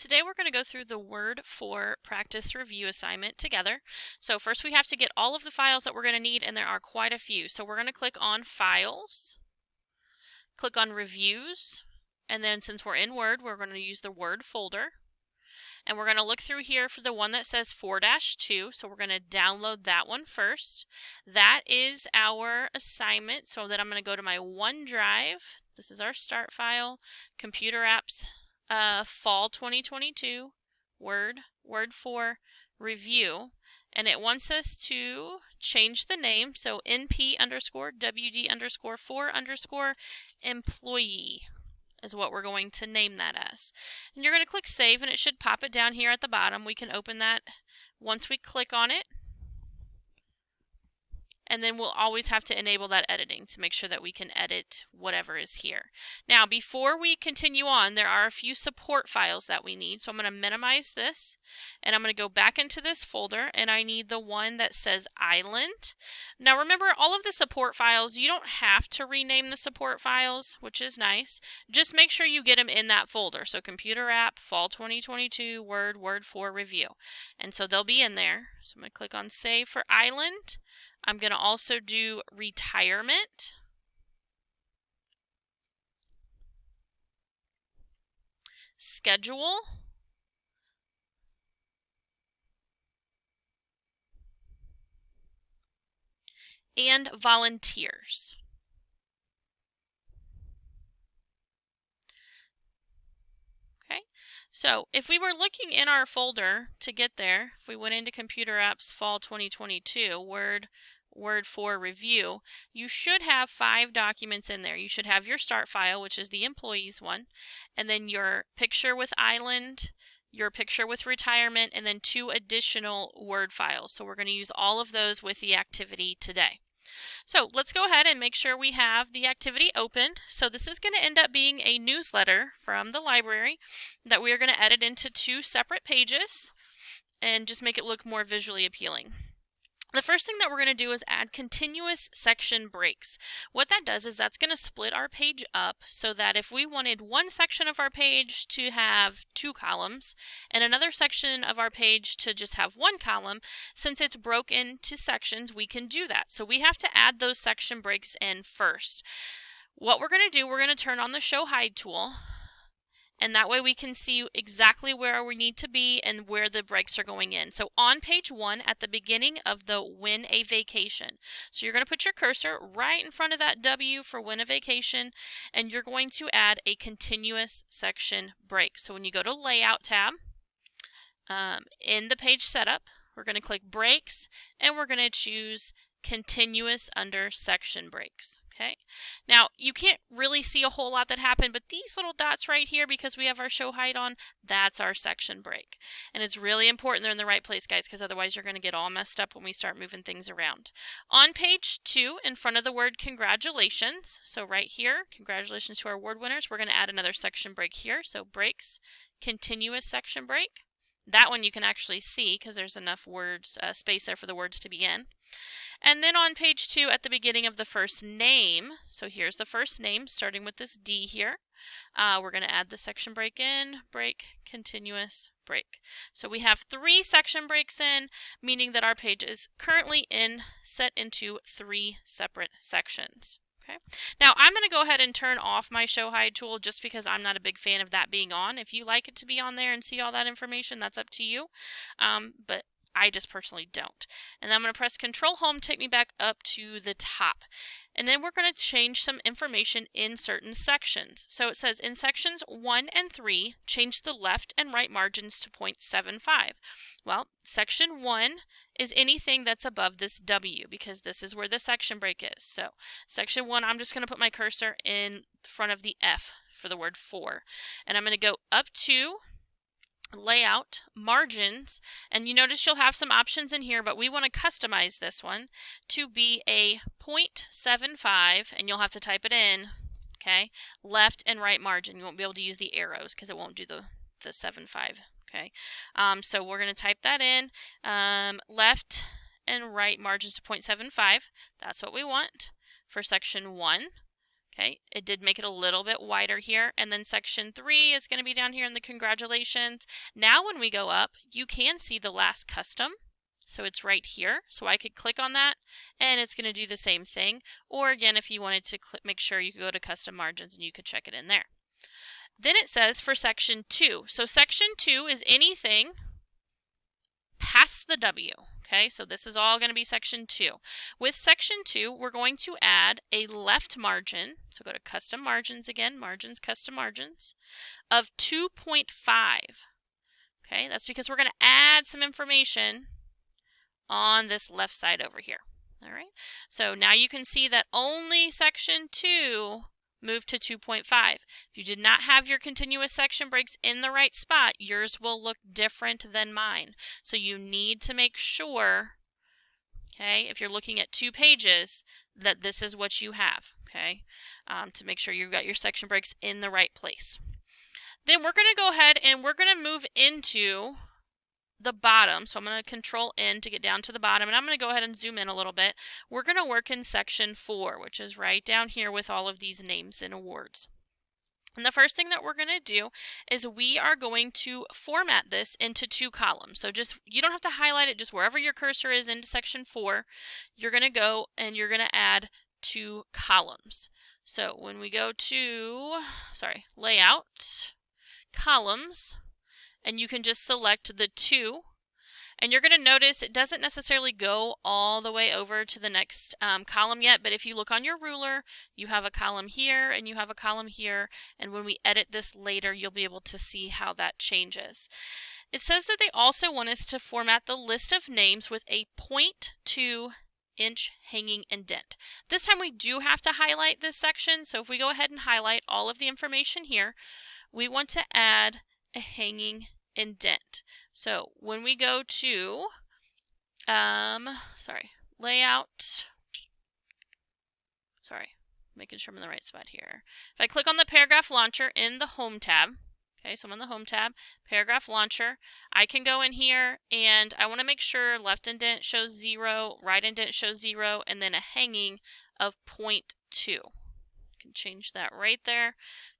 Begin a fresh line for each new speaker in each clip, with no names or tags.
today we're going to go through the Word 4 practice review assignment together. So first we have to get all of the files that we're going to need, and there are quite a few. So we're going to click on Files, click on Reviews, and then since we're in Word, we're going to use the Word folder. And we're going to look through here for the one that says 4-2, so we're going to download that one first. That is our assignment, so then I'm going to go to my OneDrive. This is our start file, Computer Apps, Fall 2022, Word 4 Review. And it wants us to change the name, so NP_WD_4_employee. Is what we're going to name that as. And you're going to click Save, and it should pop it down here at the bottom. We can open that once we click on it. And then we'll always have to enable that editing to make sure that we can edit whatever is here. Now, before we continue on, there are a few support files that we need. So I'm going to minimize this, and I'm going to go back into this folder, and I need the one that says Island. Now remember, all of the support files, you don't have to rename the support files, which is nice. Just make sure you get them in that folder. So Computer App, Fall 2022, Word 4 Review. And so they'll be in there. So I'm going to click on Save for Island. I'm going to also do retirement, schedule, and volunteers. Okay, so if we were looking in our folder to get there, if we went into Computer Apps Fall 2022, Word 4 Review, you should have 5 documents in there. You should have your start file, which is the employees one, and then your picture with Island, your picture with retirement, and then 2 additional Word files. So we're going to use all of those with the activity today. So let's go ahead and make sure we have the activity open. So this is going to end up being a newsletter from the library that we are going to edit into 2 separate pages and just make it look more visually appealing. The first thing that we're going to do is add continuous section breaks. What that does is that's going to split our page up so that if we wanted one section of our page to have 2 columns and another section of our page to just have 1 column, since it's broken into sections, we can do that. So we have to add those section breaks in first. What we're going to do, we're going to turn on the Show Hide tool. And that way we can see exactly where we need to be and where the breaks are going in. So on page 1 at the beginning of the Win a Vacation. So you're going to put your cursor right in front of that W for Win a Vacation, and you're going to add a continuous section break. So when you go to Layout tab, in the page setup, we're going to click Breaks, and we're going to choose Continuous under Section Breaks. Okay. Now, you can't really see a whole lot that happened, but these little dots right here, because we have our Show Hide on, that's our section break. And it's really important they're in the right place, guys, because otherwise you're going to get all messed up when we start moving things around. On page 2, in front of the word Congratulations, so right here, congratulations to our award winners, we're going to add another section break here. So Breaks, Continuous Section Break. That one you can actually see because there's enough words, space there for the words to be in. And then on page 2 at the beginning of the first name, so here's the first name starting with this D here, we're going to add the section break in, break, continuous, break. So we have 3 section breaks in, meaning that our page is currently set into 3 separate sections. Okay. Now I'm going to go ahead and turn off my Show Hide tool just because I'm not a big fan of that being on. If you like it to be on there and see all that information, that's up to you. But I just personally don't. And then I'm going to press Control Home, take me back up to the top. And then we're going to change some information in certain sections. So it says in sections 1 and 3, change the left and right margins to 0.75. Well, section 1 is anything that's above this W because this is where the section break is. So section 1, I'm just going to put my cursor in front of the F for the word 4. And I'm going to go up to Layout, Margins, and you notice you'll have some options in here, but we want to customize this one to be a 0.75, and you'll have to type it in, okay, left and right margin. You won't be able to use the arrows because it won't do the 75, okay. So we're going to type that in, left and right margins to 0.75. That's what we want for section 1. Okay, it did make it a little bit wider here. And then section 3 is going to be down here in the congratulations. Now when we go up, you can see the last custom. So it's right here. So I could click on that and it's going to do the same thing. Or again, if you wanted to make sure, you could go to custom margins and you could check it in there. Then it says for section 2. So section 2 is anything past the W. Okay, so this is all going to be section 2. With section 2, we're going to add a left margin. So go to custom margins again, margins, custom margins, of 2.5. Okay, that's because we're going to add some information on this left side over here. All right, so now you can see that only section 2 moved to 2.5. If you did not have your continuous section breaks in the right spot, yours will look different than mine. So you need to make sure, okay, if you're looking at 2 pages, that this is what you have, okay, to make sure you've got your section breaks in the right place. Then we're going to go ahead and we're going to move into the bottom. So I'm going to Control N to get down to the bottom, and I'm going to go ahead and zoom in a little bit. We're going to work in section 4, which is right down here with all of these names and awards. And the first thing that we're going to do is we are going to format this into 2 columns. So just, you don't have to highlight it, just wherever your cursor is into section 4, you're going to go and you're going to add 2 columns. So when we go to, layout, columns, and you can just select the 2, and you're going to notice it doesn't necessarily go all the way over to the next column yet, but if you look on your ruler, you have a column here and you have a column here, and when we edit this later, you'll be able to see how that changes. It says that they also want us to format the list of names with a 0.2 inch hanging indent. This time we do have to highlight this section, so if we go ahead and highlight all of the information here, we want to add a hanging indent. So when we go to layout, making sure I'm in the right spot here. If I click on the paragraph launcher in the home tab, okay, so I'm on the home tab, paragraph launcher, I can go in here and I want to make sure left indent shows 0, right indent shows 0, and then a hanging of 0.2. You can change that right there.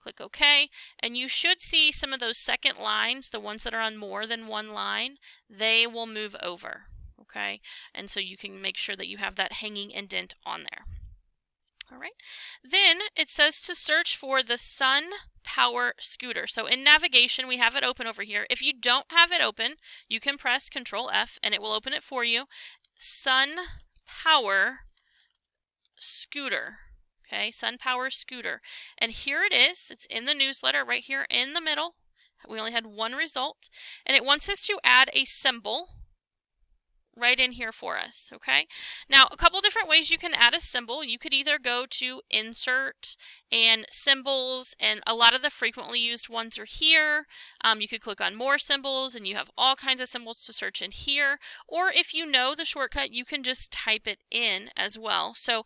Click OK, and you should see some of those second lines, the ones that are on more than one line, they will move over, okay? And so you can make sure that you have that hanging indent on there. All right, then it says to search for the Sun Power Scooter. So in navigation, we have it open over here. If you don't have it open, you can press Control F and it will open it for you. Sun Power Scooter. Okay, Sun Power Scooter. And here it is. It's in the newsletter right here in the middle. We only had one result. And it wants us to add a symbol right in here for us, okay? Now, a couple different ways you can add a symbol. You could either go to Insert and Symbols, and a lot of the frequently used ones are here. You could click on More Symbols, and you have all kinds of symbols to search in here. Or if you know the shortcut, you can just type it in as well. So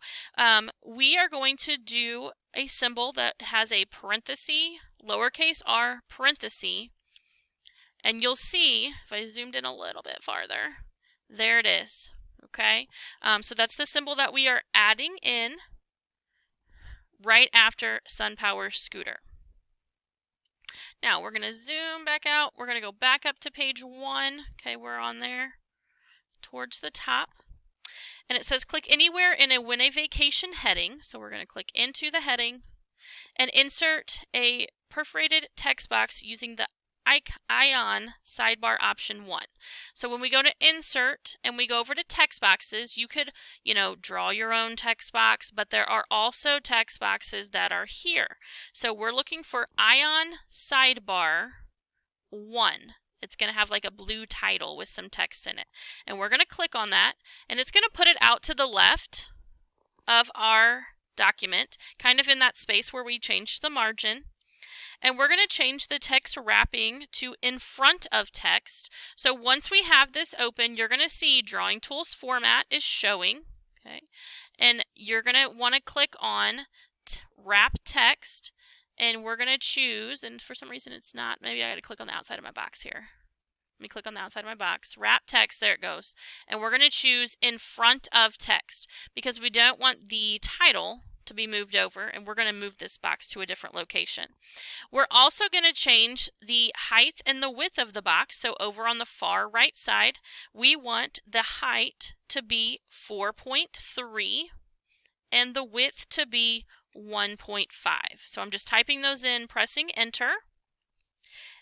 we are going to do a symbol that has a parenthesis, lowercase r, parenthesis, and you'll see, if I zoomed in a little bit farther, there it is, okay? So that's the symbol that we are adding in right after Sun Power Scooter. Now we're going to zoom back out. We're going to go back up to page 1. Okay, we're on there towards the top. And it says click anywhere in a Win a Vacation heading. So we're going to click into the heading and insert a perforated text box using the Ion sidebar option 1. So when we go to insert and we go over to text boxes, you could, draw your own text box, but there are also text boxes that are here. So we're looking for Ion sidebar 1. It's going to have like a blue title with some text in it. And we're going to click on that, and it's going to put it out to the left of our document, kind of in that space where we changed the margin. And we're going to change the text wrapping to in front of text. So once we have this open, you're going to see Drawing Tools Format is showing. Okay, and you're going to want to click on Wrap Text, and we're going to choose, and for some reason it's not, maybe I got to click on the outside of my box here. Let me click on the outside of my box. Wrap Text, there it goes. And we're going to choose in front of text because we don't want the title to be moved over, and we're going to move this box to a different location. We're also going to change the height and the width of the box. So over on the far right side, we want the height to be 4.3 and the width to be 1.5. So I'm just typing those in, pressing enter.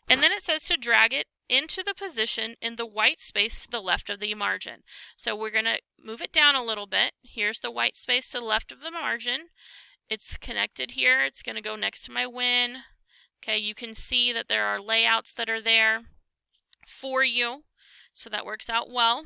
And then it says to drag it into the position in the white space to the left of the margin. So we're going to move it down a little bit. Here's the white space to the left of the margin. It's connected here. It's going to go next to my win. Okay, you can see that there are layouts that are there for you. So that works out well.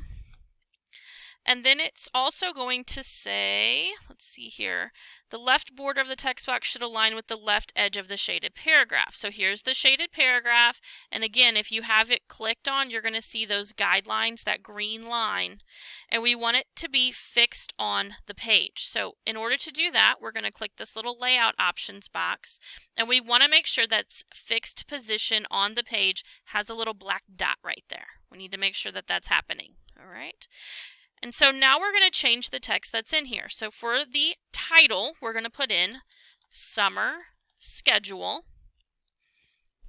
And then it's also going to say, let's see here, the left border of the text box should align with the left edge of the shaded paragraph. So here's the shaded paragraph. And again, if you have it clicked on, you're going to see those guidelines, that green line. And we want it to be fixed on the page. So in order to do that, we're going to click this little layout options box. And we want to make sure that's fixed position on the page has a little black dot right there. We need to make sure that that's happening. All right. And so now we're going to change the text that's in here. So for the title, we're going to put in summer schedule.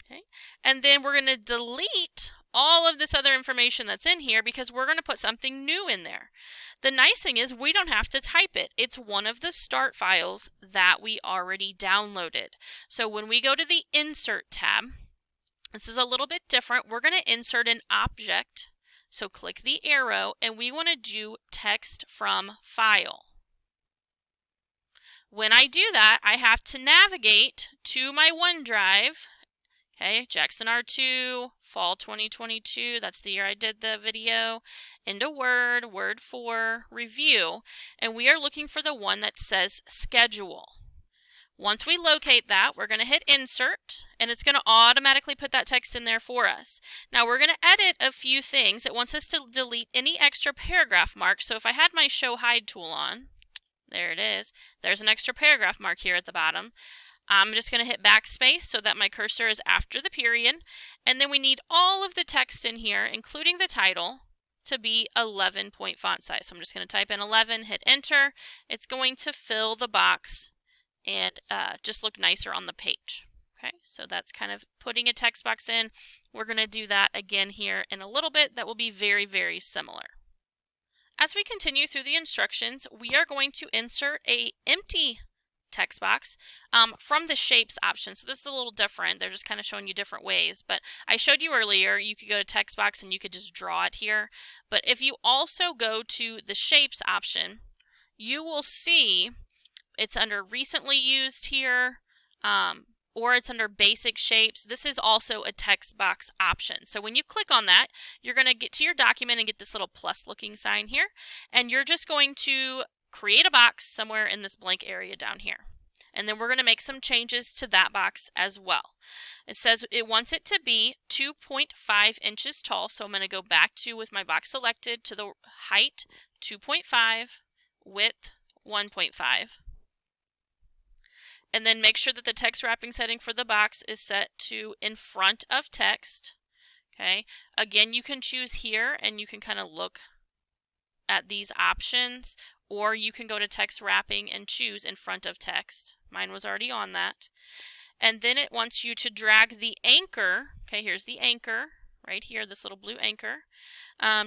Okay. And then we're going to delete all of this other information that's in here because we're going to put something new in there. The nice thing is we don't have to type it. It's one of the start files that we already downloaded. So when we go to the Insert tab, this is a little bit different. We're going to insert an object. So click the arrow, and we want to do text from file. When I do that, I have to navigate to my OneDrive. Okay, Jackson R2, fall 2022, that's the year I did the video, into Word, Word 4, Review, and we are looking for the one that says Schedule. Once we locate that, we're going to hit Insert, and it's going to automatically put that text in there for us. Now we're going to edit a few things. It wants us to delete any extra paragraph marks. So if I had my Show Hide tool on, there it is. There's an extra paragraph mark here at the bottom. I'm just going to hit backspace so that my cursor is after the period. And then we need all of the text in here, including the title, to be 11-point font size. So I'm just going to type in 11, hit enter. It's going to fill the box and just look nicer on the page. Okay, so that's kind of putting a text box in. We're going to do that again here in a little bit. That will be very, very similar. As we continue through the instructions, we are going to insert an empty text box from the shapes option. So this is a little different. They're just kind of showing you different ways. But I showed you earlier, you could go to text box and you could just draw it here. But if you also go to the shapes option, you will see it's under recently used here, or it's under basic shapes. This is also a text box option. So when you click on that, you're going to get to your document and get this little plus looking sign here. And you're just going to create a box somewhere in this blank area down here. And then we're going to make some changes to that box as well. It says it wants it to be 2.5 inches tall. So I'm going to go back to, with my box selected, to the height 2.5, width 1.5. And then make sure that the text wrapping setting for the box is set to in front of text. Okay. Again, you can choose here and you can kind of look at these options, or you can go to text wrapping and choose in front of text. Mine was already on that. And then it wants you to drag the anchor. Okay, here's the anchor right here, this little blue anchor.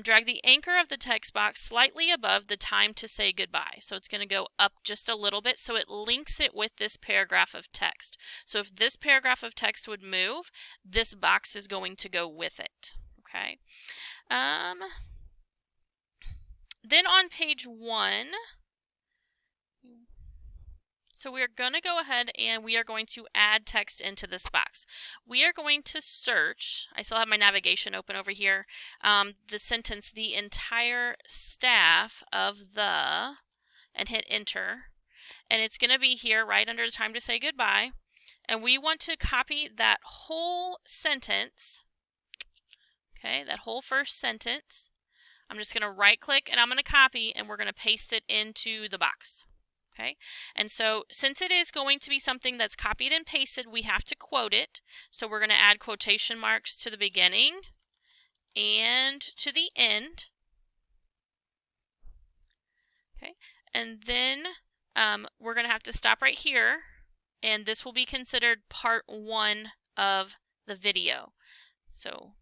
Drag the anchor of the text box slightly above the time to say goodbye. So it's going to go up just a little bit so it links it with this paragraph of text. So if this paragraph of text would move, this box is going to go with it. Okay. Then on page 1, so we are going to go ahead and we are going to add text into this box. We are going to search, I still have my navigation open over here, the sentence, the entire staff of the, and hit enter. And it's going to be here right under the time to say goodbye. And we want to copy that whole sentence, okay, that whole first sentence. I'm just going to right click and I'm going to copy and we're going to paste it into the box. Okay, and so since it is going to be something that's copied and pasted, we have to quote it. So we're going to add quotation marks to the beginning and to the end. Okay, and then we're going to have to stop right here, and this will be considered part 1 of the video. So